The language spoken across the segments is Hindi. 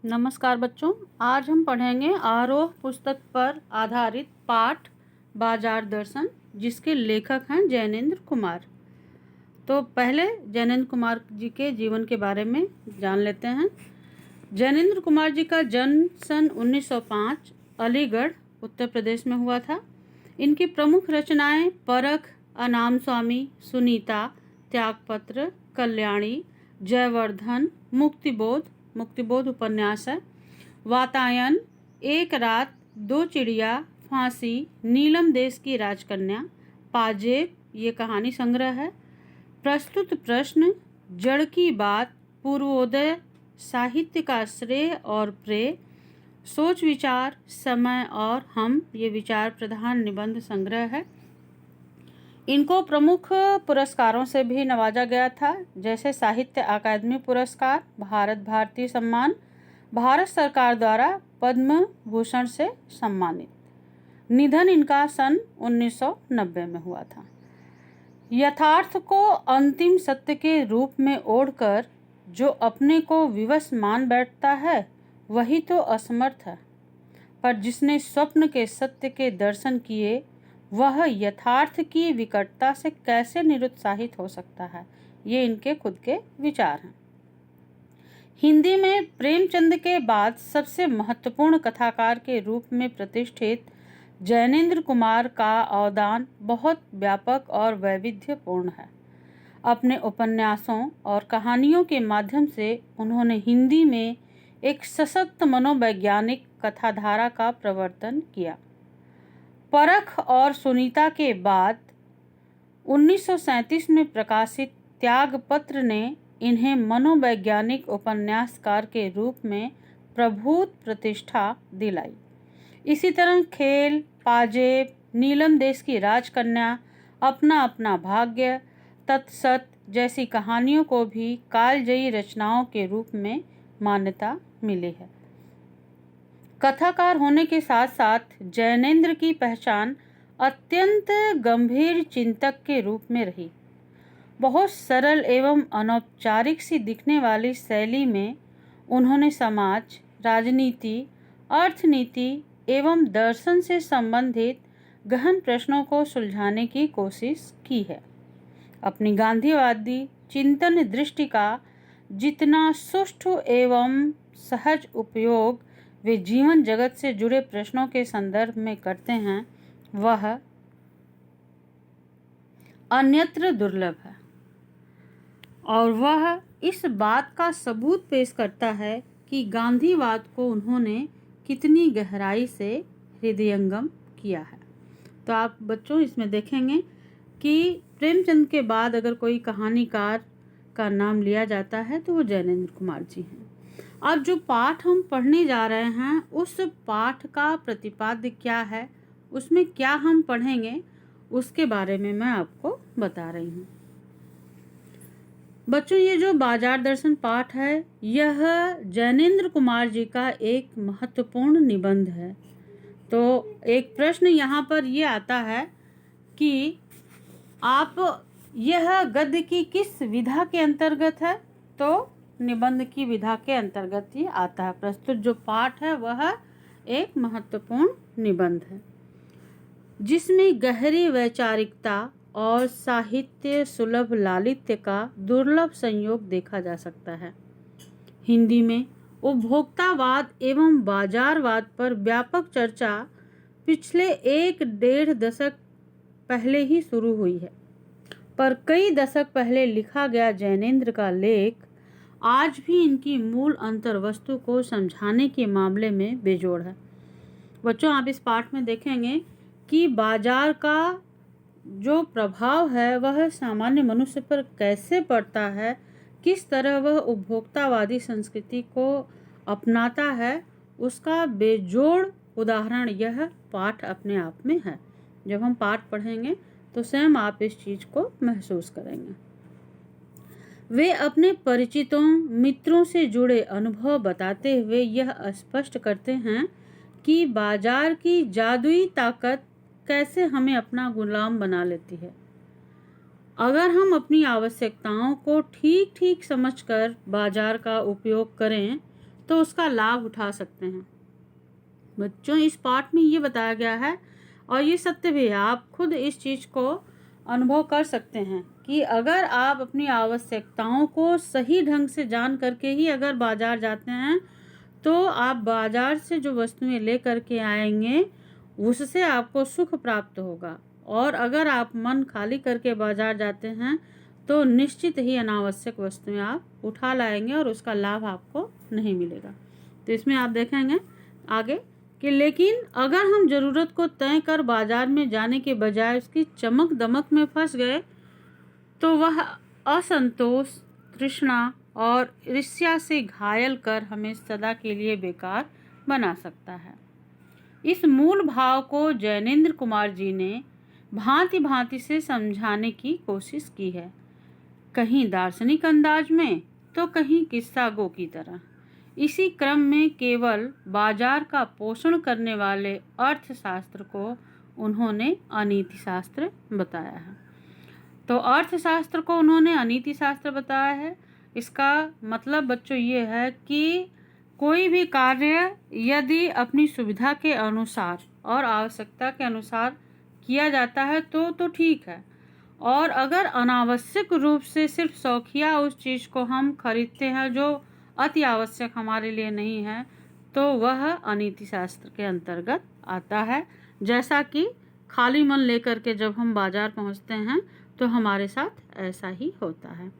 नमस्कार बच्चों, आज हम पढ़ेंगे आरोह पुस्तक पर आधारित पाठ बाजार दर्शन, जिसके लेखक हैं जैनेंद्र कुमार। तो पहले जैनेंद्र कुमार जी के जीवन के बारे में जान लेते हैं। जैनेंद्र कुमार जी का जन्म सन 1905 अलीगढ़ उत्तर प्रदेश में हुआ था। इनकी प्रमुख रचनाएं परख, अनाम स्वामी, सुनीता, त्यागपत्र, कल्याणी, जयवर्धन, मुक्तिबोध उपन्यास है, वातायन, एक रात, दो चिड़िया, फांसी, नीलम देश की राजकन्या, पाजेब ये कहानी संग्रह है, प्रस्तुत प्रश्न, जड़ की बात, पूर्वोदय, साहित्य का श्रेय और प्रेय, सोच विचार, समय और हम ये विचार प्रधान निबंध संग्रह है। इनको प्रमुख पुरस्कारों से भी नवाजा गया था, जैसे साहित्य अकादमी पुरस्कार, भारत भारती सम्मान, भारत सरकार द्वारा पद्म भूषण से सम्मानित। निधन इनका सन 1990 में हुआ था। यथार्थ को अंतिम सत्य के रूप में ओढ़कर जो अपने को विवश मान बैठता है वही तो असमर्थ है, पर जिसने स्वप्न के सत्य के दर्शन किए वह यथार्थ की विकटता से कैसे निरुत्साहित हो सकता है। ये इनके खुद के विचार हैं। हिंदी में प्रेमचंद के बाद सबसे महत्वपूर्ण कथाकार के रूप में प्रतिष्ठित जैनेंद्र कुमार का अवदान बहुत व्यापक और वैविध्यपूर्ण है। अपने उपन्यासों और कहानियों के माध्यम से उन्होंने हिंदी में एक सशक्त मनोवैज्ञानिक कथाधारा का प्रवर्तन किया। परख और सुनीता के बाद 1937 में प्रकाशित त्यागपत्र ने इन्हें मनोवैज्ञानिक उपन्यासकार के रूप में प्रभूत प्रतिष्ठा दिलाई। इसी तरह खेल, पाजेब, नीलम देश की राजकन्या, अपना अपना भाग्य, तत्सत जैसी कहानियों को भी कालजयी रचनाओं के रूप में मान्यता मिली है। कथाकार होने के साथ साथ जैनेंद्र की पहचान अत्यंत गंभीर चिंतक के रूप में रही। बहुत सरल एवं अनौपचारिक सी दिखने वाली शैली में उन्होंने समाज, राजनीति, अर्थनीति एवं दर्शन से संबंधित गहन प्रश्नों को सुलझाने की कोशिश की है। अपनी गांधीवादी चिंतन दृष्टि का जितना सुष्ठु एवं सहज उपयोग वे जीवन जगत से जुड़े प्रश्नों के संदर्भ में करते हैं, वह अन्यत्र दुर्लभ है, और वह इस बात का सबूत पेश करता है कि गांधीवाद को उन्होंने कितनी गहराई से हृदयंगम किया है। तो आप बच्चों इसमें देखेंगे कि प्रेमचंद के बाद अगर कोई कहानीकार का नाम लिया जाता है तो वो जैनेंद्र कुमार जी हैं। अब जो पाठ हम पढ़ने जा रहे हैं उस पाठ का प्रतिपाद्य क्या है, उसमें क्या हम पढ़ेंगे, उसके बारे में मैं आपको बता रही हूँ। बच्चों, ये जो बाजार दर्शन पाठ है यह जैनेंद्र कुमार जी का एक महत्वपूर्ण निबंध है। तो एक प्रश्न यहाँ पर ये आता है कि आप यह गद्य की किस विधा के अंतर्गत है, तो निबंध की विधा के अंतर्गत ही आता है। प्रस्तुत जो पाठ है वह एक महत्वपूर्ण निबंध है जिसमें गहरी वैचारिकता और साहित्य सुलभ लालित्य का दुर्लभ संयोग देखा जा सकता है। हिंदी में उपभोक्तावाद एवं बाजारवाद पर व्यापक चर्चा पिछले 1-1.5 दशक पहले ही शुरू हुई है, पर कई दशक पहले लिखा गया जैनेंद्र का लेख आज भी इनकी मूल अंतर्वस्तु को समझाने के मामले में बेजोड़ है। बच्चों, आप इस पाठ में देखेंगे कि बाजार का जो प्रभाव है वह सामान्य मनुष्य पर कैसे पड़ता है, किस तरह वह उपभोक्तावादी संस्कृति को अपनाता है, उसका बेजोड़ उदाहरण यह पाठ अपने आप में है। जब हम पाठ पढ़ेंगे तो स्वयं आप इस चीज को महसूस करेंगे। वे अपने परिचितों, मित्रों से जुड़े अनुभव बताते हुए यह स्पष्ट करते हैं कि बाजार की जादुई ताकत कैसे हमें अपना गुलाम बना लेती है। अगर हम अपनी आवश्यकताओं को ठीक ठीक समझकर बाजार का उपयोग करें तो उसका लाभ उठा सकते हैं। बच्चों, इस पाठ में ये बताया गया है और ये सत्य भी है, आप खुद इस चीज़ को अनुभव कर सकते हैं कि अगर आप अपनी आवश्यकताओं को सही ढंग से जान करके ही अगर बाजार जाते हैं तो आप बाजार से जो वस्तुएं ले करके आएंगे उससे आपको सुख प्राप्त होगा। और अगर आप मन खाली करके बाजार जाते हैं तो निश्चित ही अनावश्यक वस्तुएं आप उठा लाएंगे और उसका लाभ आपको नहीं मिलेगा। तो इसमें आप देखेंगे आगे कि लेकिन अगर हम ज़रूरत को तय कर बाजार में जाने के बजाय उसकी चमक दमक में फंस गए तो वह असंतोष, तृष्णा और ईर्ष्या से घायल कर हमें सदा के लिए बेकार बना सकता है। इस मूल भाव को जैनेंद्र कुमार जी ने भांति भांति से समझाने की कोशिश की है, कहीं दार्शनिक अंदाज में तो कहीं किस्सा गो की तरह। इसी क्रम में केवल बाजार का पोषण करने वाले अर्थशास्त्र को उन्होंने अनीति शास्त्र बताया है। तो अर्थशास्त्र को उन्होंने अनीति शास्त्र बताया है। इसका मतलब बच्चों ये है कि कोई भी कार्य यदि अपनी सुविधा के अनुसार और आवश्यकता के अनुसार किया जाता है तो ठीक है, और अगर अनावश्यक रूप से सिर्फ शौकिया उस चीज़ को हम खरीदते हैं जो अति आवश्यक हमारे लिए नहीं है तो वह अनीति शास्त्र के अंतर्गत आता है। जैसा कि खाली मन लेकर के जब हम बाजार पहुंचते हैं तो हमारे साथ ऐसा ही होता है।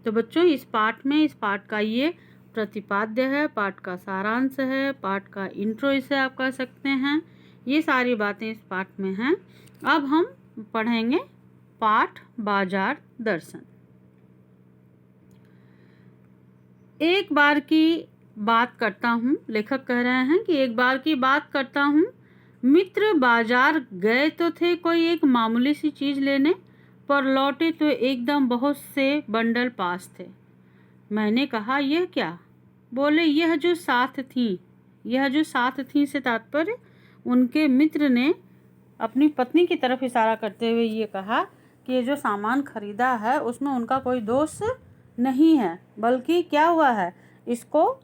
तो बच्चों, इस पाठ का ये प्रतिपाद्य है, पाठ का सारांश है, पाठ का इंट्रो इसे आप कह सकते हैं। ये सारी बातें इस पाठ में हैं। अब हम पढ़ेंगे पाठ बाजार दर्शन। एक बार की बात करता हूँ, लेखक कह रहे हैं कि एक बार की बात करता हूँ, मित्र बाजार गए तो थे कोई एक मामूली सी चीज़ लेने, पर लौटे तो एकदम बहुत से बंडल पास थे। मैंने कहा यह क्या? बोले यह जो साथ थी से तात्पर्य उनके मित्र ने अपनी पत्नी की तरफ इशारा करते हुए ये कहा कि ये जो सामान खरीदा है उसमें उनका कोई दोष नहीं है, बल्कि क्या हुआ है, इसको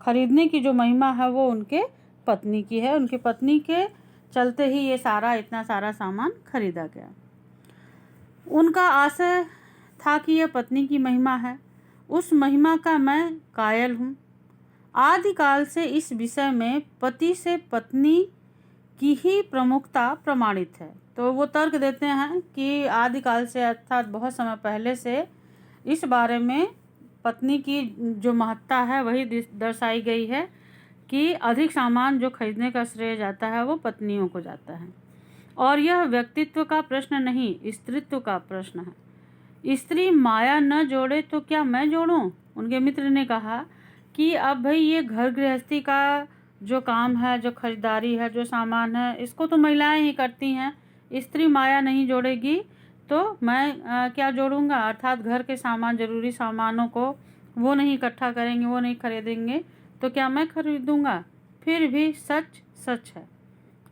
खरीदने की जो महिमा है वो उनके पत्नी की है। उनकी पत्नी के चलते ही ये इतना सारा सामान खरीदा गया। उनका आशय था कि यह पत्नी की महिमा है, उस महिमा का मैं कायल हूँ। आदिकाल से इस विषय में पति से पत्नी की ही प्रमुखता प्रमाणित है। तो वो तर्क देते हैं कि आदिकाल से अर्थात बहुत समय पहले से इस बारे में पत्नी की जो महत्ता है वही दर्शाई गई है कि अधिक सामान जो खरीदने का श्रेय जाता है वो पत्नियों को जाता है। और यह व्यक्तित्व का प्रश्न नहीं, स्त्रीत्व का प्रश्न है। स्त्री माया न जोड़े तो क्या मैं जोड़ूं? उनके मित्र ने कहा कि अब भाई ये घर गृहस्थी का जो काम है, जो खरीदारी है, जो सामान है, इसको तो महिलाएं ही करती हैं। स्त्री माया नहीं जोड़ेगी तो मैं क्या जोड़ूंगा? अर्थात घर के सामान, जरूरी सामानों को वो नहीं इकट्ठा करेंगे, वो नहीं खरीदेंगे तो क्या मैं खरीदूंगा? फिर भी सच सच है,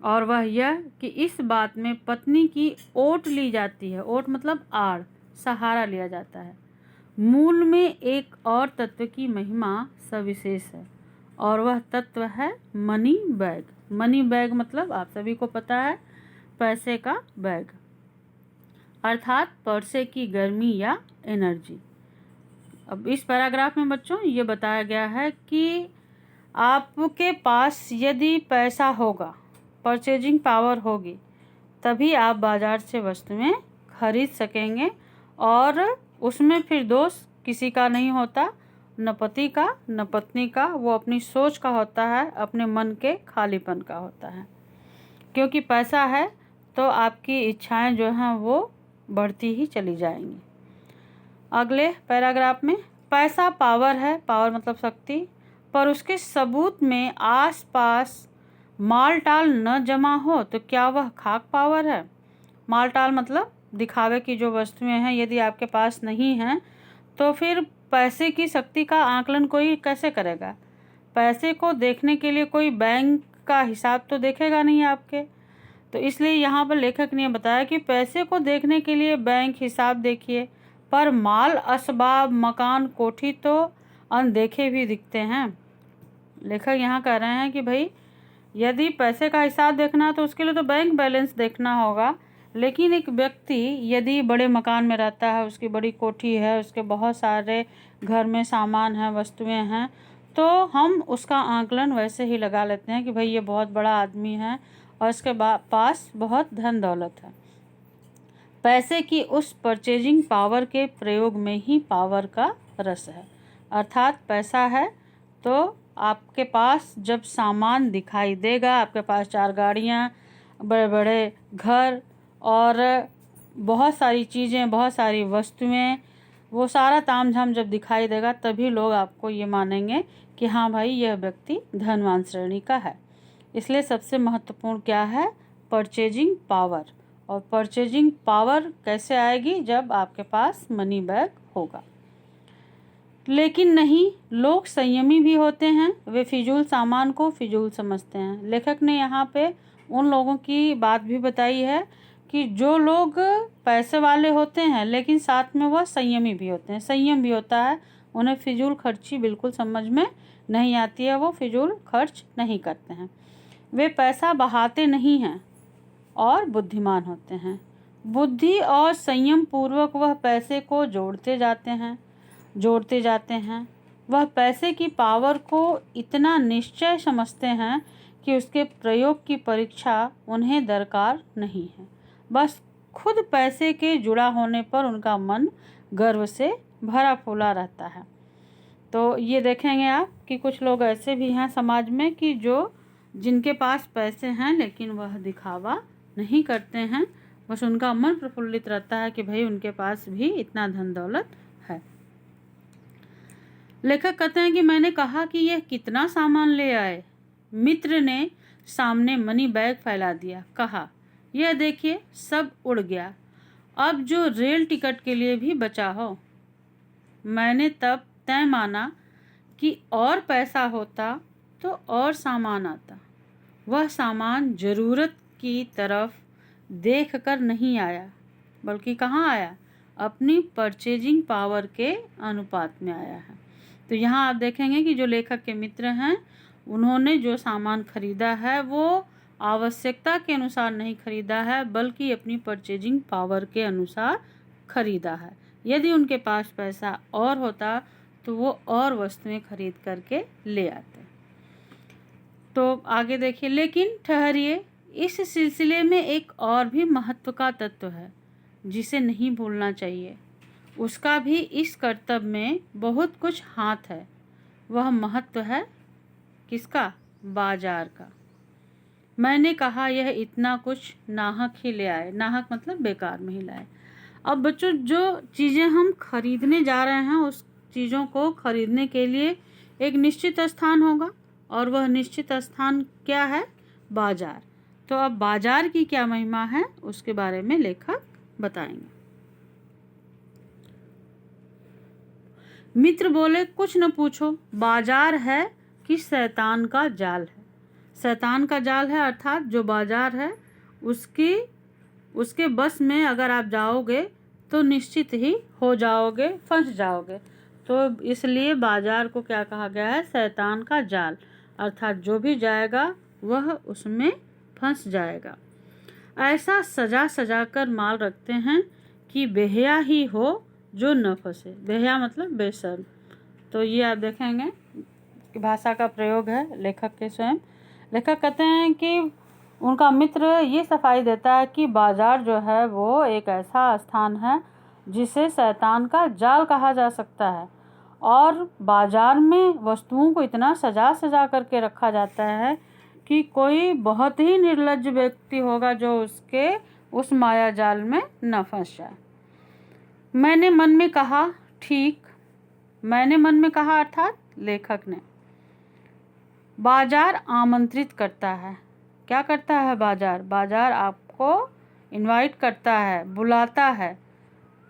और वह यह कि इस बात में पत्नी की ओट ली जाती है। ओट मतलब आड़, सहारा लिया जाता है। मूल में एक और तत्व की महिमा सविशेष है, और वह तत्व है मनी बैग। मनी बैग मतलब आप सभी को पता है, पैसे का बैग, अर्थात पैसे की गर्मी या एनर्जी। अब इस पैराग्राफ में बच्चों ये बताया गया है कि आपके पास यदि पैसा होगा, परचेजिंग पावर होगी, तभी आप बाजार से वस्तुएं खरीद सकेंगे, और उसमें फिर दोष किसी का नहीं होता, न पति का न पत्नी का, वो अपनी सोच का होता है, अपने मन के खालीपन का होता है। क्योंकि पैसा है तो आपकी इच्छाएं जो हैं वो बढ़ती ही चली जाएंगी। अगले पैराग्राफ में पैसा पावर है, पावर मतलब शक्ति, पर उसके सबूत में आसपास माल टाल न जमा हो तो क्या वह खाक पावर है? माल टाल मतलब दिखावे की जो वस्तुएं हैं, यदि आपके पास नहीं हैं तो फिर पैसे की शक्ति का आकलन कोई कैसे करेगा? पैसे को देखने के लिए कोई बैंक का हिसाब तो देखेगा नहीं आपके। तो इसलिए यहाँ पर लेखक ने बताया कि पैसे को देखने के लिए बैंक हिसाब देखिए, पर माल, असबाब, मकान, कोठी तो अनदेखे भी दिखते हैं। लेखक यहाँ कह रहे हैं कि भाई यदि पैसे का हिसाब देखना है तो उसके लिए तो बैंक बैलेंस देखना होगा, लेकिन एक व्यक्ति यदि बड़े मकान में रहता है, उसकी बड़ी कोठी है, उसके बहुत सारे घर में सामान हैं, वस्तुएं हैं, तो हम उसका आंकलन वैसे ही लगा लेते हैं कि भाई ये बहुत बड़ा आदमी है और इसके पास बहुत धन दौलत है। पैसे की उस परचेजिंग पावर के प्रयोग में ही पावर का रस है। अर्थात पैसा है तो आपके पास जब सामान दिखाई देगा, आपके पास 4 गाड़ियाँ, बड़े बड़े घर और बहुत सारी चीज़ें, बहुत सारी वस्तुएं, वो सारा तामझाम जब दिखाई देगा तभी लोग आपको ये मानेंगे कि हाँ भाई यह व्यक्ति धनवान श्रेणी का है। इसलिए सबसे महत्वपूर्ण क्या है? Purchasing power. और परचेजिंग पावर कैसे आएगी? जब आपके पास मनी बैग होगा। लेकिन नहीं, लोग संयमी भी होते हैं, वे फिजूल सामान को फिजूल समझते हैं। लेखक ने यहाँ पे उन लोगों की बात भी बताई है कि जो लोग पैसे वाले होते हैं लेकिन साथ में वह संयमी भी होते हैं, संयम भी होता है, उन्हें फिजूल खर्ची बिल्कुल समझ में नहीं आती है, वो फिजूल खर्च नहीं करते हैं। वे पैसा बहाते नहीं हैं और बुद्धिमान होते हैं। बुद्धि और संयम पूर्वक वह पैसे को जोड़ते जाते हैं। वह पैसे की पावर को इतना निश्चय समझते हैं कि उसके प्रयोग की परीक्षा उन्हें दरकार नहीं है। बस खुद पैसे के जुड़ा होने पर उनका मन गर्व से भरा फूला रहता है। तो ये देखेंगे आप कि कुछ लोग ऐसे भी हैं समाज में कि जिनके पास पैसे हैं लेकिन वह दिखावा नहीं करते हैं, बस उनका मन प्रफुल्लित रहता है कि भाई उनके पास भी इतना धन दौलत है। लेखक कहते हैं कि मैंने कहा कि यह कितना सामान ले आए। मित्र ने सामने मनी बैग फैला दिया, कहा यह देखिए सब उड़ गया, अब जो रेल टिकट के लिए भी बचा हो। मैंने तब तय माना कि और पैसा होता तो और सामान आता। वह सामान जरूरत की तरफ देखकर नहीं आया, बल्कि कहाँ आया? अपनी परचेजिंग पावर के अनुपात में आया है। तो यहाँ आप देखेंगे कि जो लेखक के मित्र हैं उन्होंने जो सामान खरीदा है वो आवश्यकता के अनुसार नहीं खरीदा है, बल्कि अपनी परचेजिंग पावर के अनुसार खरीदा है। यदि उनके पास पैसा और होता तो वो और वस्तुएं खरीद करके ले आते। तो आगे देखिए, लेकिन ठहरिए, इस सिलसिले में एक और भी महत्व का तत्व है जिसे नहीं भूलना चाहिए। उसका भी इस कर्तव्य में बहुत कुछ हाथ है। वह महत्व है किसका? बाजार का। मैंने कहा यह इतना कुछ नाहक ही ले आए। नाहक मतलब बेकार में ही लाए। अब बच्चों, जो चीज़ें हम खरीदने जा रहे हैं उस चीज़ों को खरीदने के लिए एक निश्चित स्थान होगा, और वह निश्चित स्थान क्या है? बाजार। तो अब बाजार की क्या महिमा है उसके बारे में लेखक बताएंगे। मित्र बोले, कुछ न पूछो, बाजार है कि शैतान का जाल है। शैतान का जाल है अर्थात जो बाजार है उसके बस में अगर आप जाओगे तो निश्चित ही हो जाओगे, फंस जाओगे। तो इसलिए बाजार को क्या कहा गया है? शैतान का जाल। अर्थात जो भी जाएगा वह उसमें फंस जाएगा। ऐसा सजा सजा कर माल रखते हैं कि बेहया ही हो जो न फंसे। बेहया मतलब बेशर्म। तो ये आप देखेंगे कि भाषा का प्रयोग है लेखक के स्वयं। लेखक कहते हैं कि उनका मित्र ये सफाई देता है कि बाजार जो है वो एक ऐसा स्थान है जिसे शैतान का जाल कहा जा सकता है, और बाजार में वस्तुओं को इतना सजा सजा करके रखा जाता है कि कोई बहुत ही निर्लज्ज व्यक्ति होगा जो उसके उस माया जाल में न फंस जाए। मैंने मन में कहा, ठीक। मैंने मन में कहा अर्थात लेखक ने। बाजार आमंत्रित करता है। क्या करता है बाजार? बाजार आपको इनवाइट करता है, बुलाता है।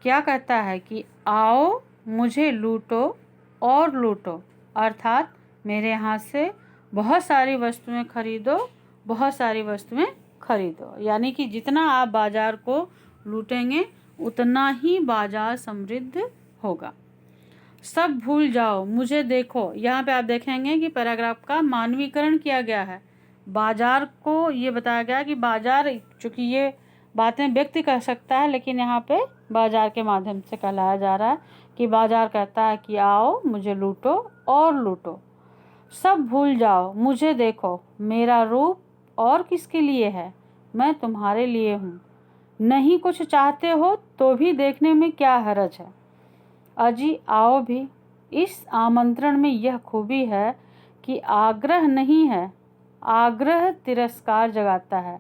क्या कहता है कि आओ मुझे लूटो और लूटो, अर्थात मेरे यहाँ से बहुत सारी वस्तुएं खरीदो, बहुत सारी वस्तुएं खरीदो। यानी कि जितना आप बाजार को लूटेंगे उतना ही बाजार समृद्ध होगा। सब भूल जाओ मुझे देखो। यहाँ पे आप देखेंगे कि पैराग्राफ का मानवीकरण किया गया है। बाजार को ये बताया गया कि बाजार, चूँकि ये बातें व्यक्ति कह सकता है, लेकिन यहाँ पे बाजार के माध्यम से कहलाया जा रहा है कि बाजार कहता है कि आओ मुझे लूटो और लूटो। सब भूल जाओ मुझे देखो, मेरा रूप और किसके लिए है, मैं तुम्हारे लिए हूँ। नहीं कुछ चाहते हो तो भी देखने में क्या हर्ज है। अजी आओ भी। इस आमंत्रण में यह खूबी है कि आग्रह नहीं है, आग्रह तिरस्कार जगाता है।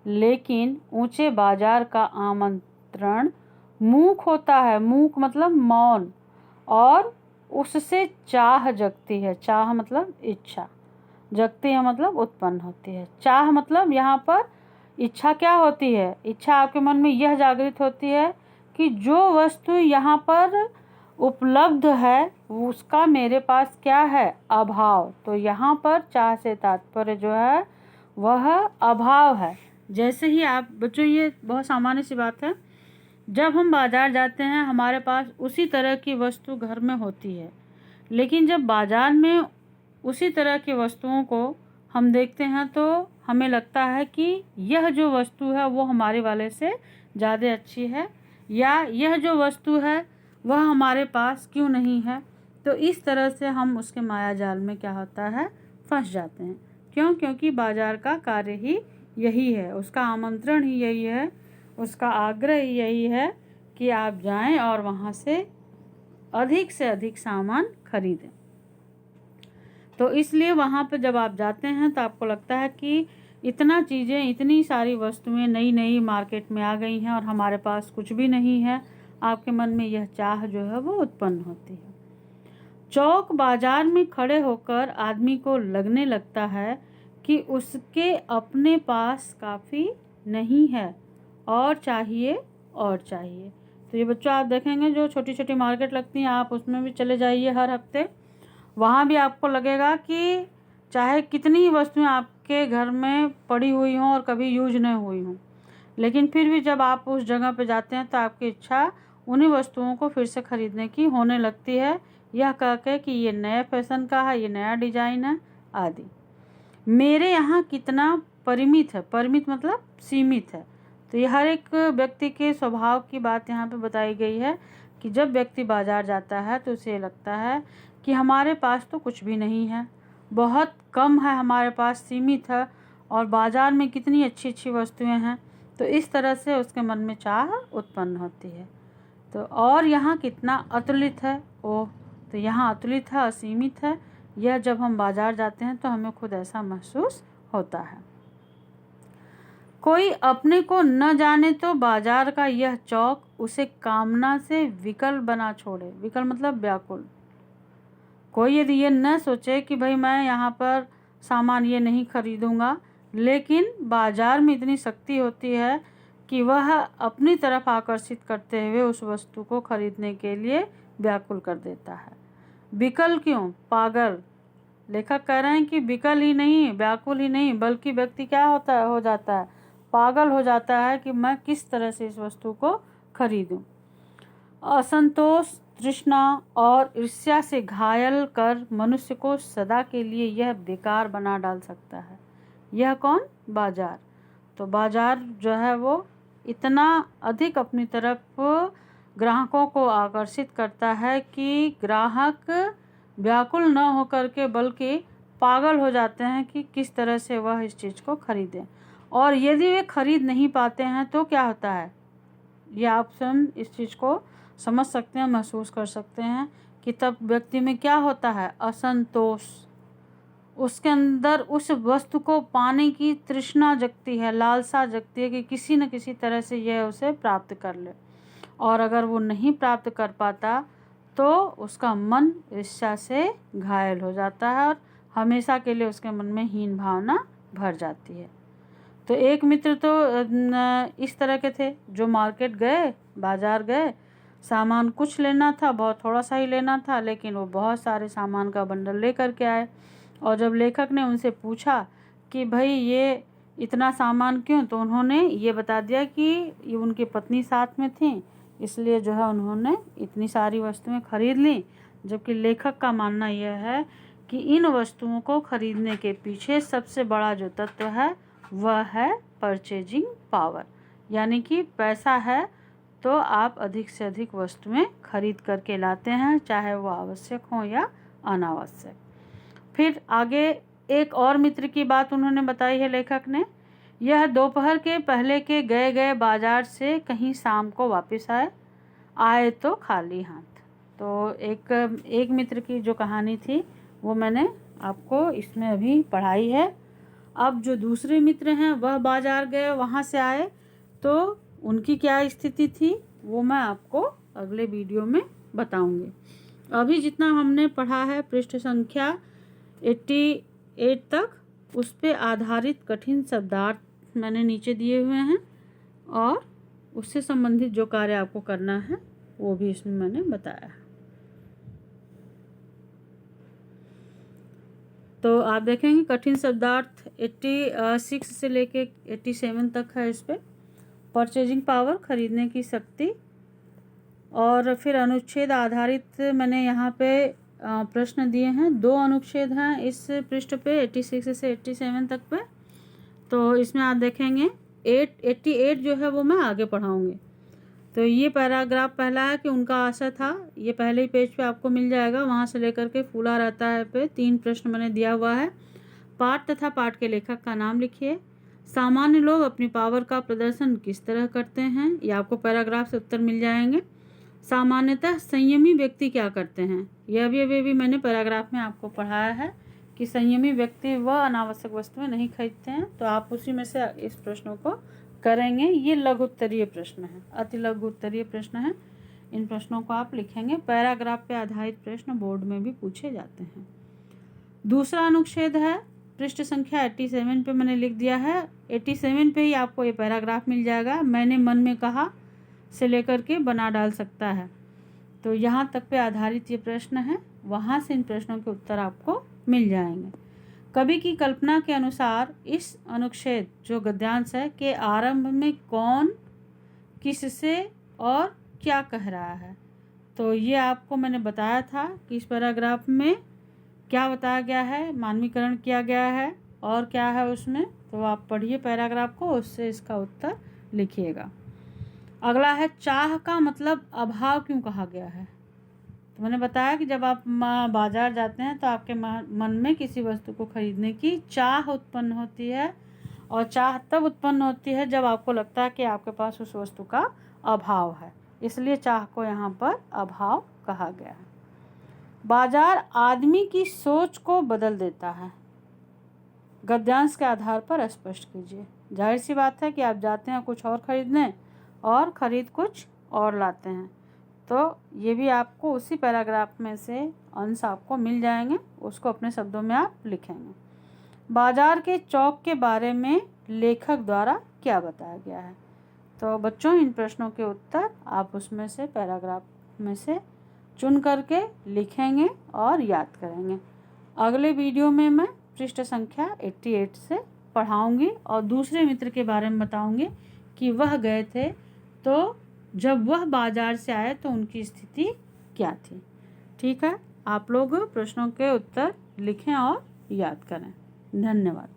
लेकिन ऊंचे बाजार का आमंत्रण मूक होता है, मूक मतलब मौन, और उससे चाह जगती है। चाह मतलब इच्छा, जगती है मतलब उत्पन्न होती है। चाह मतलब यहाँ पर इच्छा क्या होती है? इच्छा आपके मन में यह जागृत होती है कि जो वस्तु यहाँ पर उपलब्ध है उसका मेरे पास क्या है? अभाव। तो यहाँ पर चाह से तात्पर्य जो है वह अभाव है। जैसे ही आप बच्चों, ये बहुत सामान्य सी बात है, जब हम बाजार जाते हैं हमारे पास उसी तरह की वस्तु घर में होती है, लेकिन जब बाजार में उसी तरह की वस्तुओं को हम देखते हैं तो हमें लगता है कि यह जो वस्तु है वो हमारे वाले से ज़्यादा अच्छी है, या यह जो वस्तु है वह हमारे पास क्यों नहीं है। तो इस तरह से हम उसके माया जाल में क्या होता है, फंस जाते हैं। क्यों? क्योंकि बाजार का कार्य ही यही है, उसका आमंत्रण ही यही है, उसका आग्रह ही यही है कि आप जाएं और वहाँ से अधिक सामान खरीदें। तो इसलिए वहाँ पर जब आप जाते हैं तो आपको लगता है कि इतना चीज़ें, इतनी सारी वस्तुएं नई नई मार्केट में आ गई हैं और हमारे पास कुछ भी नहीं है। आपके मन में यह चाह जो है वो उत्पन्न होती है। चौक बाजार में खड़े होकर आदमी को लगने लगता है कि उसके अपने पास काफ़ी नहीं है, और चाहिए और चाहिए। तो ये बच्चों आप देखेंगे जो छोटी छोटी मार्केट लगती हैं, आप उसमें भी चले जाइए हर हफ्ते, वहाँ भी आपको लगेगा कि चाहे कितनी वस्तुएं आपके घर में पड़ी हुई हों और कभी यूज नहीं हुई हों, लेकिन फिर भी जब आप उस जगह पे जाते हैं तो आपकी इच्छा उन्हीं वस्तुओं को फिर से खरीदने की होने लगती है, यह कह के कि ये नए फैशन का है, ये नया डिजाइन है आदि। मेरे यहाँ कितना परिमित है, परिमित मतलब सीमित है। तो ये हर एक व्यक्ति के स्वभाव की बात यहाँ पे बताई गई है कि जब व्यक्ति बाजार जाता है तो उसे लगता है कि हमारे पास तो कुछ भी नहीं है, बहुत कम है हमारे पास, सीमित है, और बाजार में कितनी अच्छी अच्छी वस्तुएं हैं। तो इस तरह से उसके मन में चाह उत्पन्न होती है। तो और यहाँ कितना अतुलित है, ओह, तो यहाँ अतुलित है, असीमित है। यह जब हम बाजार जाते हैं तो हमें खुद ऐसा महसूस होता है। कोई अपने को न जाने तो बाजार का यह चौक उसे कामना से विकल बना छोड़े। विकल मतलब व्याकुल। कोई यदि ये न सोचे कि भाई मैं यहाँ पर सामान ये नहीं खरीदूँगा, लेकिन बाजार में इतनी शक्ति होती है कि वह अपनी तरफ आकर्षित करते हुए उस वस्तु को खरीदने के लिए व्याकुल कर देता है। विकल क्यों? पागल। लेखक कह रहे हैं कि विकल ही नहीं, व्याकुल ही नहीं, बल्कि व्यक्ति क्या हो जाता है, पागल हो जाता है कि मैं किस तरह से इस वस्तु को खरीदूं। असंतोष, तृष्णा और ईर्ष्या से घायल कर मनुष्य को सदा के लिए यह बेकार बना डाल सकता है। यह कौन? बाजार। तो बाजार जो है वो इतना अधिक अपनी तरफ ग्राहकों को आकर्षित करता है कि ग्राहक व्याकुल न होकर के बल्कि पागल हो जाते हैं कि किस तरह से वह इस चीज़ को खरीदें। और यदि वे खरीद नहीं पाते हैं तो क्या होता है, ये आप स्वयं इस चीज़ को समझ सकते हैं, महसूस कर सकते हैं कि तब व्यक्ति में क्या होता है, असंतोष। उसके अंदर उस वस्तु को पाने की तृष्णा जगती है, लालसा जगती है कि किसी न किसी तरह से यह उसे प्राप्त कर ले, और अगर वो नहीं प्राप्त कर पाता तो उसका मन ईर्ष्या से घायल हो जाता है और हमेशा के लिए उसके मन में हीन भावना भर जाती है। तो एक मित्र तो इस तरह के थे जो मार्केट गए, बाजार गए, सामान कुछ लेना था, बहुत थोड़ा सा ही लेना था, लेकिन वो बहुत सारे सामान का बंडल लेकर के आए। और जब लेखक ने उनसे पूछा कि भाई ये इतना सामान क्यों, तो उन्होंने ये बता दिया कि ये उनकी पत्नी साथ में थी, इसलिए जो है उन्होंने इतनी सारी वस्तुएं खरीद ली जबकि लेखक का मानना यह है कि इन वस्तुओं को खरीदने के पीछे सबसे बड़ा जो तत्व है वह है परचेजिंग पावर, यानी कि पैसा है तो आप अधिक से अधिक वस्तुएं खरीद करके लाते हैं, चाहे वो आवश्यक हो या अनावश्यक। फिर आगे एक और मित्र की बात उन्होंने बताई है लेखक ने, यह दोपहर के पहले के गए बाजार से कहीं शाम को वापस आए तो खाली हाथ। तो एक मित्र की जो कहानी थी वो मैंने आपको इसमें अभी पढ़ाई है। अब जो दूसरे मित्र हैं वह बाजार गए, वहाँ से आए तो उनकी क्या स्थिति थी वो मैं आपको अगले वीडियो में बताऊंगी। अभी जितना हमने पढ़ा है पृष्ठ संख्या 88 तक, उस पे आधारित कठिन शब्दार्थ मैंने नीचे दिए हुए हैं और उससे संबंधित जो कार्य आपको करना है वो भी इसमें मैंने बताया है। तो आप देखेंगे कठिन शब्दार्थ 86 से लेके 87 तक है। इस पे परचेजिंग पावर, खरीदने की शक्ति, और फिर अनुच्छेद आधारित मैंने यहाँ पे प्रश्न दिए हैं। 2 अनुच्छेद हैं इस पृष्ठ पे 86 से 87 तक पे। तो इसमें आप देखेंगे 88 जो है वो मैं आगे पढ़ाऊँगी। तो ये पैराग्राफ पहला है कि उनका आशा था, ये पहले ही पेज पे आपको मिल जाएगा, वहाँ से लेकर के फूला रहता है पे 3 प्रश्न मैंने दिया हुआ है। पाठ तथा पाठ के लेखक का नाम लिखिए। सामान्य लोग अपनी पावर का प्रदर्शन किस तरह करते हैं, ये आपको पैराग्राफ से उत्तर मिल जाएंगे। सामान्यतः संयमी व्यक्ति क्या करते हैं, यह भी मैंने पैराग्राफ में आपको पढ़ाया है कि संयमी व्यक्ति वह अनावश्यक वस्तुएं नहीं खरीदते हैं। तो आप उसी में से इस प्रश्नों को करेंगे। ये लघु उत्तरीय प्रश्न है, अति लघु उत्तरीय प्रश्न है। इन प्रश्नों को आप लिखेंगे। पैराग्राफ पे आधारित प्रश्न बोर्ड में भी पूछे जाते हैं। दूसरा अनुच्छेद है पृष्ठ संख्या 87 पे मैंने लिख दिया है। 87 पे ही आपको ये पैराग्राफ मिल जाएगा। मैंने मन में कहा से लेकर के बना डाल सकता है, तो यहाँ तक पे आधारित ये प्रश्न है। वहाँ से इन प्रश्नों के उत्तर आपको मिल जाएंगे। कवि की कल्पना के अनुसार इस अनुच्छेद जो गद्यांश है के आरंभ में कौन किससे और क्या कह रहा है, तो ये आपको मैंने बताया था कि इस पैराग्राफ में क्या बताया गया है, मानवीकरण किया गया है और क्या है उसमें। तो आप पढ़िए पैराग्राफ को, उससे इसका उत्तर लिखिएगा। अगला है चाह का मतलब अभाव क्यों कहा गया है। तो मैंने बताया कि जब आप बाजार जाते हैं तो आपके मन में किसी वस्तु को खरीदने की चाह उत्पन्न होती है, और चाह तब उत्पन्न होती है जब आपको लगता है कि आपके पास उस वस्तु का अभाव है, इसलिए चाह को यहाँ पर अभाव कहा गया है। बाजार आदमी की सोच को बदल देता है, गद्यांश के आधार पर स्पष्ट कीजिए। जाहिर सी बात है कि आप जाते हैं कुछ और खरीदने और ख़रीद कुछ और लाते हैं, तो ये भी आपको उसी पैराग्राफ में से अंश आपको मिल जाएंगे, उसको अपने शब्दों में आप लिखेंगे। बाजार के चौक के बारे में लेखक द्वारा क्या बताया गया है। तो बच्चों इन प्रश्नों के उत्तर आप उसमें से पैराग्राफ में से चुन करके लिखेंगे और याद करेंगे। अगले वीडियो में मैं पृष्ठ संख्या 88 से पढ़ाऊँगी और दूसरे मित्र के बारे में बताऊँगी कि वह गए थे तो जब वह बाजार से आए तो उनकी स्थिति क्या थी। ठीक है, आप लोग प्रश्नों के उत्तर लिखें और याद करें। धन्यवाद।